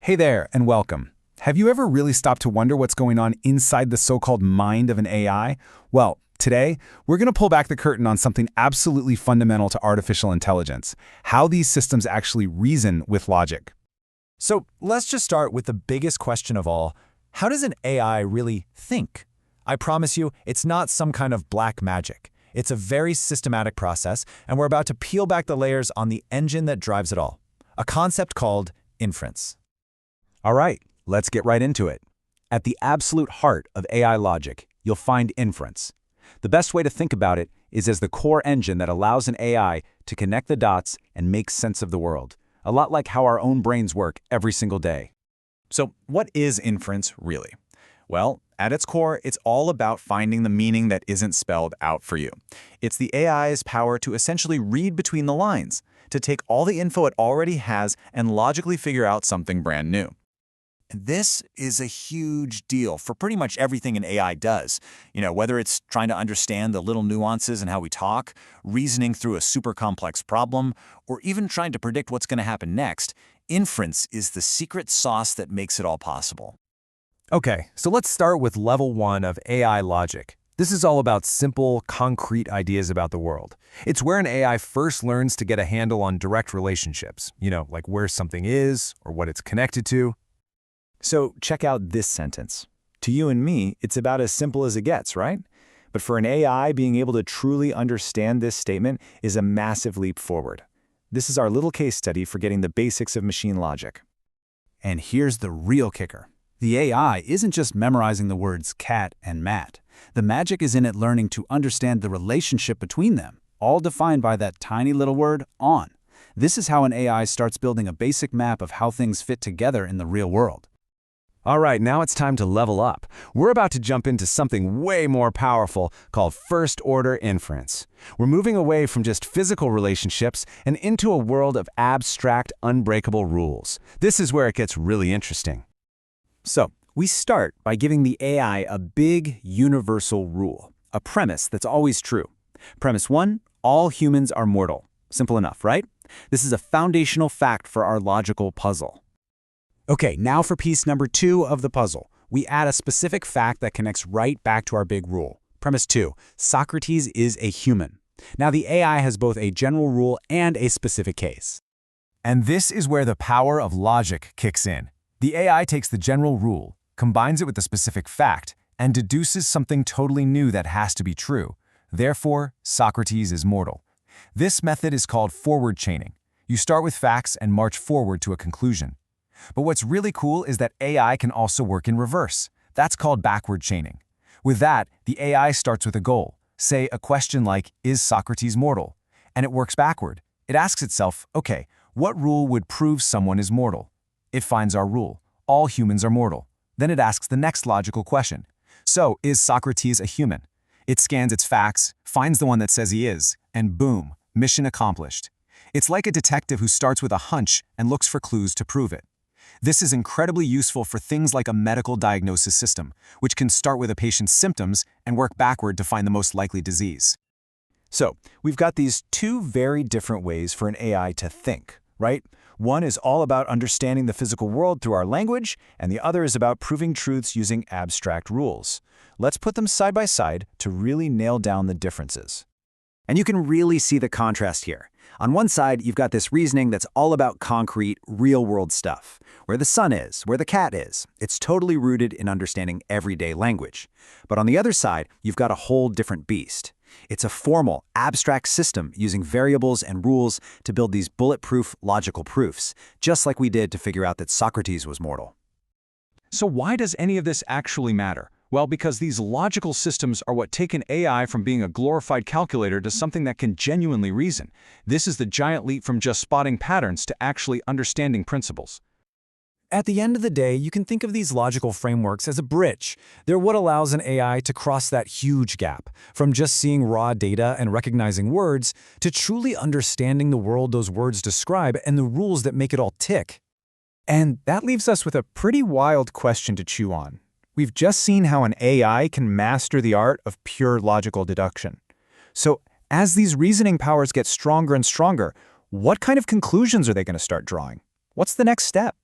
Hey there, and welcome. Have you ever really stopped to wonder what's going on inside the so-called mind of an AI? Well, today, we're going to pull back the curtain on something absolutely fundamental to artificial intelligence, how these systems actually reason with logic. So let's just start with the biggest question of all. How does an AI really think? I promise you, it's not some kind of black magic. It's a very systematic process, and we're about to peel back the layers on the engine that drives it all, a concept called inference. All right, let's get right into it. At the absolute heart of AI logic, you'll find inference. The best way to think about it is as the core engine that allows an AI to connect the dots and make sense of the world, a lot like how our own brains work every single day. So what is inference really? Well, at its core, it's all about finding the meaning that isn't spelled out for you. It's the AI's power to essentially read between the lines, to take all the info it already has and logically figure out something brand new. This is a huge deal for pretty much everything an AI does. Whether it's trying to understand the little nuances in how we talk, reasoning through a super complex problem, or even trying to predict what's going to happen next, inference is the secret sauce that makes it all possible. Okay, so let's start with level 1 of AI logic. This is all about simple, concrete ideas about the world. It's where an AI first learns to get a handle on direct relationships, like where something is or what it's connected to. So check out this sentence. To you and me, it's about as simple as it gets, right? But for an AI, being able to truly understand this statement is a massive leap forward. This is our little case study for getting the basics of machine logic. And here's the real kicker. The AI isn't just memorizing the words cat and mat. The magic is in it learning to understand the relationship between them, all defined by that tiny little word, on. This is how an AI starts building a basic map of how things fit together in the real world. All right, now it's time to level up. We're about to jump into something way more powerful called first-order inference. We're moving away from just physical relationships and into a world of abstract, unbreakable rules. This is where it gets really interesting. So, we start by giving the AI a big, universal rule, a premise that's always true. Premise 1, all humans are mortal. Simple enough, right? This is a foundational fact for our logical puzzle. Okay, now for piece number 2 of the puzzle. We add a specific fact that connects right back to our big rule. Premise 2, Socrates is a human. Now the AI has both a general rule and a specific case. And this is where the power of logic kicks in. The AI takes the general rule, combines it with the specific fact, and deduces something totally new that has to be true. Therefore, Socrates is mortal. This method is called forward chaining. You start with facts and march forward to a conclusion. But what's really cool is that AI can also work in reverse. That's called backward chaining. With that, the AI starts with a goal. Say a question like, is Socrates mortal? And it works backward. It asks itself, okay, what rule would prove someone is mortal? It finds our rule. All humans are mortal. Then it asks the next logical question. So, is Socrates a human? It scans its facts, finds the one that says he is, and boom, mission accomplished. It's like a detective who starts with a hunch and looks for clues to prove it. This is incredibly useful for things like a medical diagnosis system, which can start with a patient's symptoms and work backward to find the most likely disease. So, we've got these two very different ways for an AI to think, right? One is all about understanding the physical world through our language, and the other is about proving truths using abstract rules. Let's put them side by side to really nail down the differences. And you can really see the contrast here. On one side, you've got this reasoning that's all about concrete, real-world stuff. Where the sun is, where the cat is. It's totally rooted in understanding everyday language. But on the other side, you've got a whole different beast. It's a formal, abstract system using variables and rules to build these bulletproof, logical proofs, just like we did to figure out that Socrates was mortal. So why does any of this actually matter? Well, because these logical systems are what take an AI from being a glorified calculator to something that can genuinely reason. This is the giant leap from just spotting patterns to actually understanding principles. At the end of the day, you can think of these logical frameworks as a bridge. They're what allows an AI to cross that huge gap, from just seeing raw data and recognizing words, to truly understanding the world those words describe and the rules that make it all tick. And that leaves us with a pretty wild question to chew on. We've just seen how an AI can master the art of pure logical deduction. So, as these reasoning powers get stronger and stronger, what kind of conclusions are they going to start drawing? What's the next step?